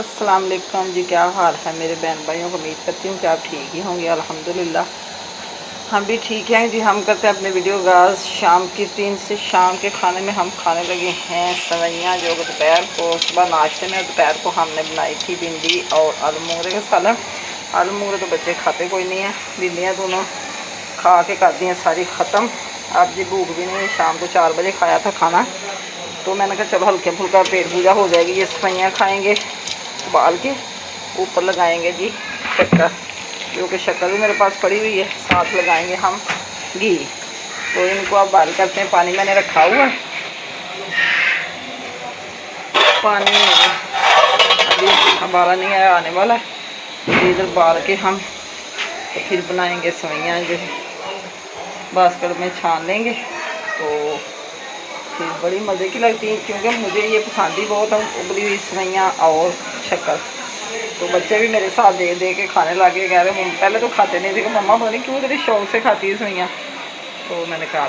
अस्सलाम वालेकुम जी। क्या हाल है मेरे बहन भाइयों को। उम्मीद करती हूँ कि आप ठीक ही होंगे। अल्हम्दुलिल्लाह हम भी ठीक हैं जी। हम करते हैं अपने वीडियो आगाज़ शाम की 3 से। शाम के खाने में हम खाने लगे हैं सवैयाँ, जो दोपहर को सुबह नाश्ते में, दोपहर को हमने बनाई थी भिंडी और आलू मूंगरे का सालन। आलू मूंगरे तो बच्चे खाते कोई नहीं है, भिंडियाँ दोनों खा के कर दी हैं सारी ख़त्म। अब जी भूख भी नहीं है, शाम को 4 बजे खाया था खाना, तो मैंने कहा चलो हल्के फुल्का पेट पूजा हो जाएगी। ये सफाइयाँ खाएंगे उबाल के, ऊपर लगाएंगे जी शक्कर, जो कि शक्कर भी मेरे पास पड़ी हुई है, साथ लगाएंगे हम घी। तो इनको अब बॉयल करते हैं। पानी मैंने रखा हुआ है, पानी अभी हमारा नहीं आया, आने वाला है। इधर बाल के हम तो फिर बनाएंगे सवैयाँ, जैसे बास्केट में छान लेंगे तो फिर बड़ी मज़े की लगती है, क्योंकि मुझे ये पसंद ही बहुत है, उबली हुई सवैयाँ और शक्कर। तो बच्चे भी मेरे साथ दे दे के खाने लगे, कह रहे पहले तो खाते नहीं थे कि मम्मा पता नहीं क्यों इतने शौक से खाती है सवैयाँ। तो मैंने कहा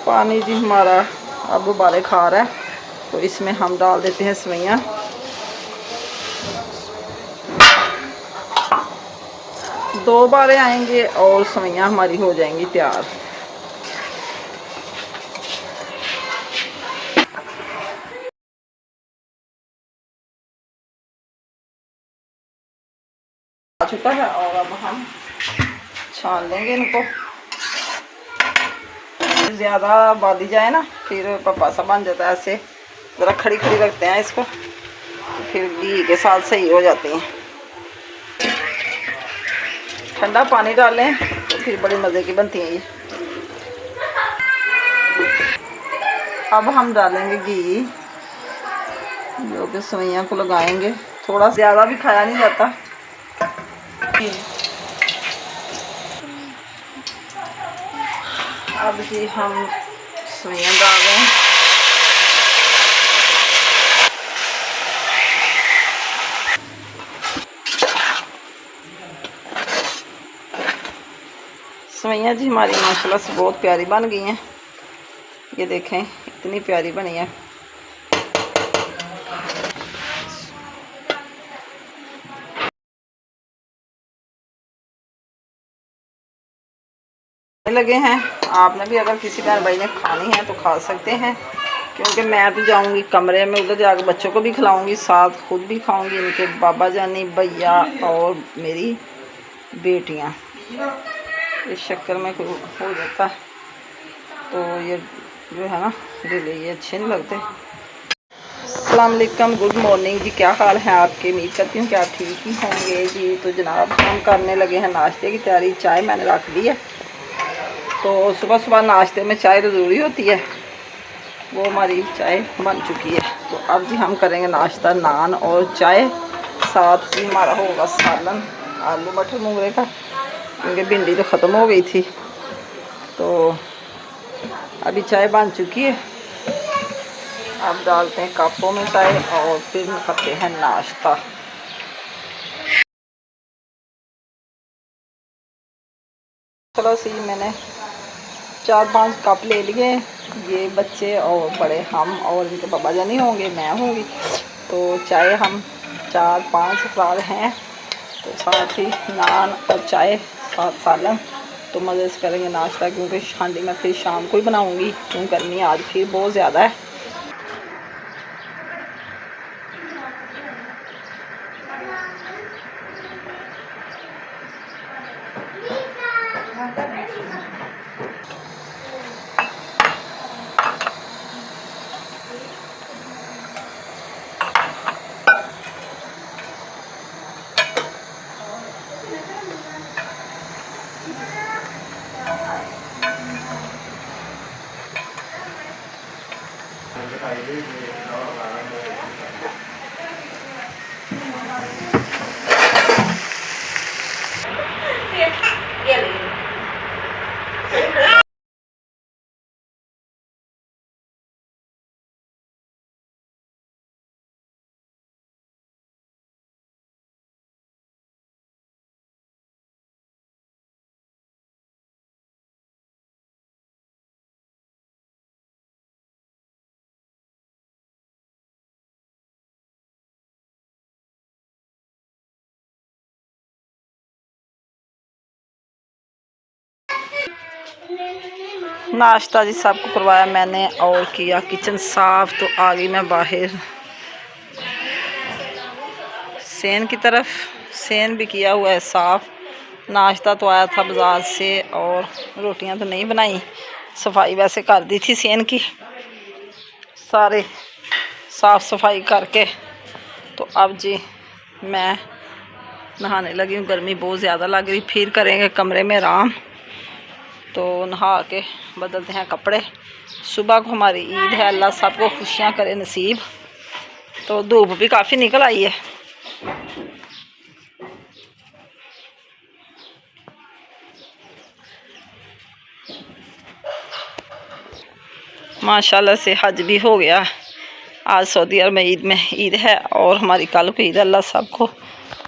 पानी जी हमारा अब उबाले खा रहा है, तो इसमें हम डाल देते हैं सवैयाँ। दो बारे आएंगे और सवैयाँ हमारी हो जाएंगी तैयार। आ चुका है और अब हम छान लेंगे इनको। ज़्यादा बादी जाए ना फिर पप्पा सा बन जाता है, ऐसे ज़रा खड़ी खड़ी रखते हैं इसको, तो फिर घी के साथ सही हो जाती हैं। ठंडा पानी डालें तो फिर बड़ी मज़े की बनती हैं ये। अब हम डालेंगे घी, जो कि सवैयाँ को लगाएंगे। थोड़ा ज़्यादा भी खाया नहीं जाता। अब जी हम सवैयाँ डाल रहे हैं। सवैयाँ जी हमारी माशाल्लाह से बहुत प्यारी बन गई हैं। ये देखें इतनी प्यारी बनी है। लगे हैं, आपने भी अगर किसी बहन भाई ने खानी है तो खा सकते हैं, क्योंकि मैं तो जाऊंगी कमरे में, उधर जाकर बच्चों को भी खिलाऊंगी, साथ खुद भी खाऊंगी। इनके बाबा जानी, भैया और मेरी बेटियां। इस शक्कर में हो जाता है, तो ये जो है ना ये अच्छे नहीं लगते। अस्सलाम वालेकुम, गुड मॉर्निंग जी। क्या हाल है आपके। उम्मीद करती हूँ कि आप ठीक ही होंगे जी। तो जनाब हम करने लगे हैं नाश्ते की तैयारी। चाय मैंने रख दी है, तो सुबह सुबह नाश्ते में चाय तो ज़रूरी होती है, वो हमारी चाय बन चुकी है। तो अब जी हम करेंगे नाश्ता, नान और चाय। साथ ही हमारा होगा सालन आलू मटर मूंगरे का, क्योंकि भिंडी तो ख़त्म हो गई थी। तो अभी चाय बन चुकी है, अब डालते हैं कपों में चाय और फिर करते हैं नाश्ता। चलो सी मैंने 4-5 कप ले लिए। ये बच्चे और बड़े हम और इनके बाबा जानी होंगे, मैं होंगी। तो चाय हम 4-5 अफराद हैं, तो साथ ही नान और चाय साथ सालन। तो मज़े से करेंगे नाश्ता, क्योंकि हांडी मैं फिर शाम को ही बनाऊंगी, क्यों गर्मी आज फिर बहुत ज़्यादा है। नाश्ता जी सबको करवाया मैंने और किया किचन साफ। तो आ गई मैं बाहर सेन की तरफ। सेन भी किया हुआ है साफ। नाश्ता तो आया था बाज़ार से और रोटियां तो नहीं बनाई, सफाई वैसे कर दी थी सेन की। सारे साफ सफाई करके तो अब जी मैं नहाने लगी हूँ। गर्मी बहुत ज़्यादा लग रही, फिर करेंगे कमरे में आराम। तो नहा के बदलते हैं कपड़े। सुबह को हमारी ईद है, अल्लाह सबको खुशियाँ करे नसीब। तो धूप भी काफ़ी निकल आई है। माशाल्लाह से हज भी हो गया। आज सऊदी अरब में ईद है और हमारी कल को ईद। अल्लाह सबको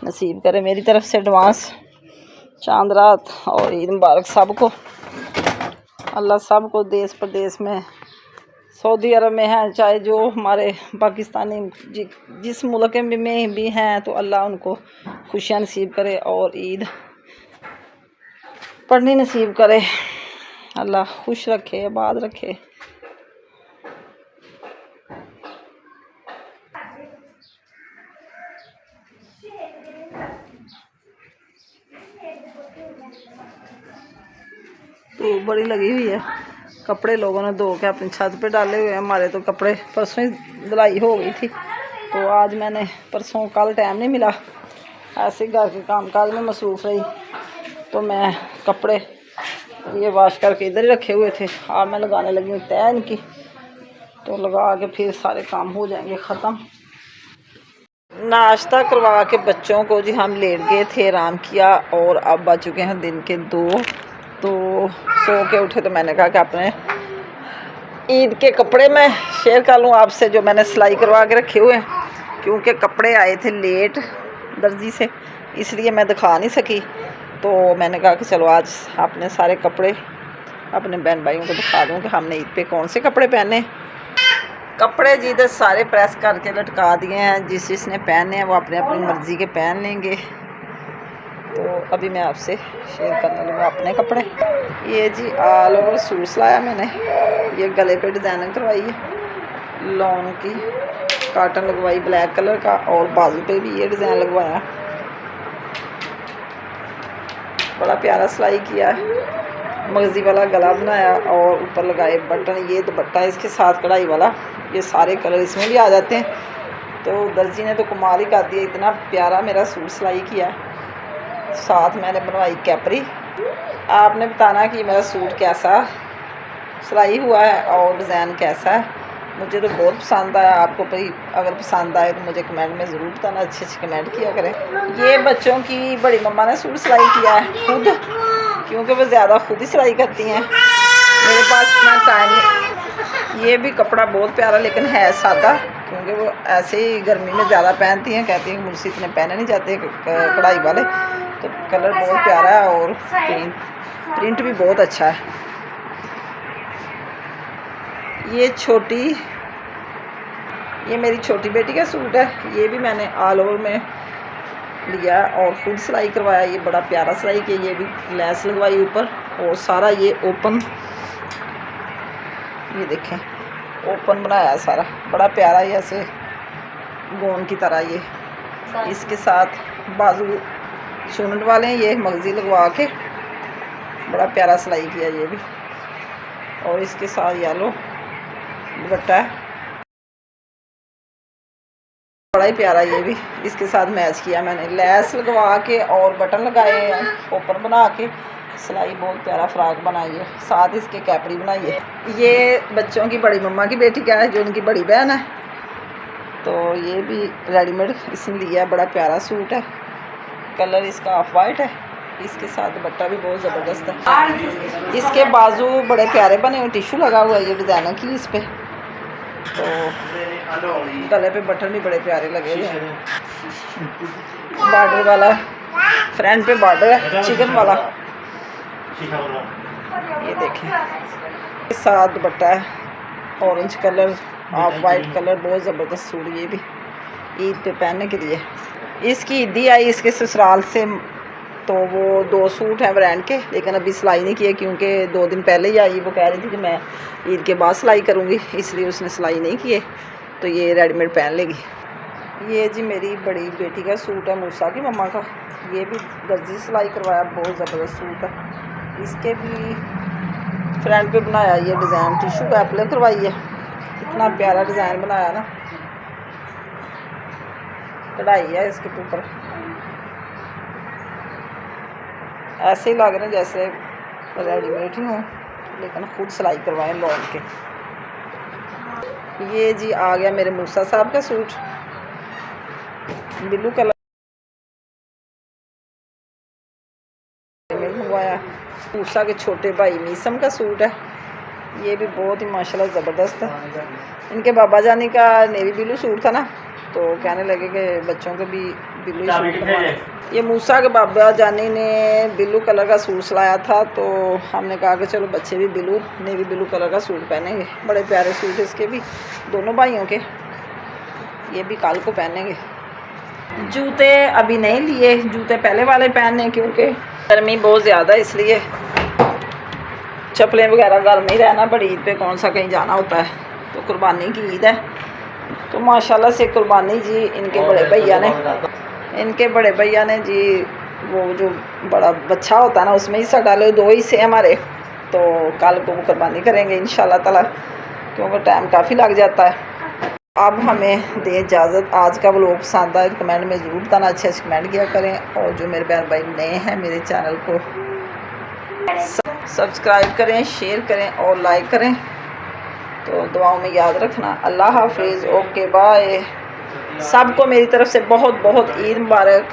नसीब करे। मेरी तरफ से एडवांस चांद रात और ईद मुबारक सबको। अल्लाह सबको देश प्रदेश में, सऊदी अरब में हैं चाहे जो हमारे पाकिस्तानी जिस मुल्क में भी हैं, तो अल्लाह उनको खुशियाँ नसीब करे और ईद पढ़नी नसीब करे। अल्लाह खुश रखे, आबाद रखे। तो बड़ी लगी हुई है। कपड़े लोगों ने धो के अपनी छत पे डाले हुए हैं। हमारे तो कपड़े परसों ही धुलाई हो गई थी, तो आज मैंने परसों कल टाइम नहीं मिला, ऐसे घर के कामकाज में मसरूफ़ रही। तो मैं कपड़े ये वॉश करके इधर ही रखे हुए थे। आज मैं लगाने लगी हूँ तय इनकी, तो लगा के फिर सारे काम हो जाएंगे ख़त्म। नाश्ता करवा के बच्चों को जी हम लेट गए थे, आराम किया और अब बज चुके हैं दिन के 2। तो सो के उठे तो मैंने कहा कि अपने ईद के कपड़े मैं शेयर कर लूँ आपसे, जो मैंने सिलाई करवा के रखे हुए हैं। क्योंकि कपड़े आए थे लेट दर्जी से, इसलिए मैं दिखा नहीं सकी। तो मैंने कहा कि चलो आज अपने सारे कपड़े अपने बहन भाइयों को दिखा दूँ कि हमने ईद पे कौन से कपड़े पहने। कपड़े जी इधर सारे प्रेस करके लटका दिए हैं। जिसने पहने हैं वो अपने अपनी मर्ज़ी के पहन लेंगे। तो अभी मैं आपसे शेयर करने लूँगा अपने कपड़े। ये जी ऑल ओवर सूट सिलाया मैंने। ये गले पे डिज़ाइनिंग करवाई है, लॉन की काटन लगवाई ब्लैक कलर का, और बाजू पे भी ये डिज़ाइन लगवाया। बड़ा प्यारा सिलाई किया है, मगज़ी वाला गला बनाया और ऊपर लगाए बटन। ये दुपट्टा है इसके साथ कढ़ाई वाला। ये सारे कलर इसमें भी आ जाते हैं। तो दर्जी ने तो कमाल ही कर दिया, इतना प्यारा मेरा सूट सिलाई किया। साथ मैंने बनवाई कैपरी। आपने बताना कि मेरा सूट कैसा सिलाई हुआ है और डिज़ाइन कैसा है। मुझे तो बहुत पसंद आया। आपको भाई अगर पसंद आए तो मुझे कमेंट में ज़रूर बताना, अच्छे अच्छे कमेंट किया करें। ये बच्चों की बड़ी मम्मा ने सूट सिलाई किया है खुद, क्योंकि वो ज़्यादा खुद ही सिलाई करती हैं, मेरे पास इतना टाइम नहीं। ये भी कपड़ा बहुत प्यारा लेकिन है सादा, क्योंकि वो ऐसे ही गर्मी में ज़्यादा पहनती हैं। कहती हैं कि मुझसे इतने पहने नहीं जाते कढ़ाई वाले। तो कलर बहुत प्यारा है और प्रिंट भी बहुत अच्छा है। ये मेरी छोटी बेटी का सूट है। ये भी मैंने ऑल ओवर में लिया और खुद सिलाई करवाया। ये बड़ा प्यारा सिलाई किया। ये भी लेस लगवाई ऊपर और सारा ये ओपन, ये देखें ओपन बनाया सारा, बड़ा प्यारा। ये ऐसे गोन की तरह। ये इसके साथ बाजू चूनट वाले हैं, ये मगज़ी लगवा के बड़ा प्यारा सिलाई किया ये भी। और इसके साथ येलो दुपट्टा है, बड़ा ही प्यारा। ये भी इसके साथ मैच किया मैंने, लेस लगवा के और बटन लगाए ओपन बना के। सिलाई बहुत प्यारा फ्रॉक बनाई है, साथ इसके कैपरी बनाई है। ये बच्चों की बड़ी मम्मा की बेटी का है, जो उनकी बड़ी बहन है। तो ये भी रेडीमेड इसने लिया है, बड़ा प्यारा सूट है। कलर इसका ऑफ वाइट है। इसके साथ दुपट्टा भी बहुत ज़बरदस्त है। इसके बाजू बड़े प्यारे बने हुए, टिश्यू लगा हुआ है ये डिज़ाइनर की इस पर। तो गले पे बटन भी बड़े प्यारे लगे हुए हैं। बॉर्डर वाला फ्रंट पे बॉर्डर है चिकन वाला, ये देखें। इस साथ दुपट्टा है orange colour, of white colour, बहुत ज़बरदस्त सूट। ये भी ईद पे पहनने के लिए। इसकी ईदी आई इसके ससुराल से तो वो 2 सूट हैं ब्रांड के, लेकिन अभी सिलाई नहीं किए क्योंकि 2 दिन पहले ही आई। वो कह रही थी कि मैं ईद के बाद सिलाई करूँगी, इसलिए उसने सिलाई नहीं किए, तो ये रेडीमेड पहन लेगी। ये जी मेरी बड़ी बेटी का सूट है, मूसा की मम्मा का। ये भी दर्जी सिलाई करवाया, बहुत ज़बरदस्त सूट है। इसके भी फ्रंट पे बनाया ये डिज़ाइन, टिशू कैपले करवाई है। इतना प्यारा डिज़ाइन बनाया ना, कढ़ाई है इसके ऊपर, ऐसे ही लग रहे हैं जैसे रेडीमेड ही हों, लेकिन खुद सिलाई करवाएं लौट के। ये जी आ गया मेरे मूसा साहब का सूट, ब्लू कलर में मंगवाया। मूसा के छोटे भाई मीसम का सूट है, ये भी बहुत ही माशाल्लाह ज़बरदस्त है। इनके बाबा जानी का नेवी ब्लू सूट था ना, तो कहने लगे कि बच्चों को भी ब्लू सूट बनवाना। ये मूसा के बाबा जानी ने ब्लू कलर का सूट सिलाया था, तो हमने कहा कि चलो बच्चे भी ब्लू नेवी ब्लू कलर का सूट पहनेंगे। बड़े प्यारे सूट इसके भी, दोनों भाइयों के। ये भी कल को पहनेंगे। जूते अभी नहीं लिए, जूते पहले वाले पहनने, क्योंकि गर्मी बहुत ज़्यादा है, इसलिए चप्पलें वगैरह घर में ही रहना। बड़ी ईद पे कौन सा कहीं जाना होता है, तो कुर्बानी की ईद है, तो माशाल्लाह से कुर्बानी जी इनके बड़े भैया ने जी वो जो बड़ा बच्चा होता है ना, उसमें हिस्सा डाले, 2 हिस्से हमारे, तो कल को वो कुर्बानी करेंगे इंशाल्लाह ताला, क्योंकि टाइम काफ़ी लग जाता है। अब हमें दें इजाज़त। आज का व्लॉग पसंद आए कमेंट में ज़रूर बताना, अच्छे कमेंट किया करें, और जो मेरे बहन भाई नए हैं मेरे चैनल को सब्सक्राइब करें, शेयर करें और लाइक करें। तो दुआओं में याद रखना। अल्लाह हाफिज़, ओके बाय। सबको मेरी तरफ से बहुत बहुत ईद मुबारक।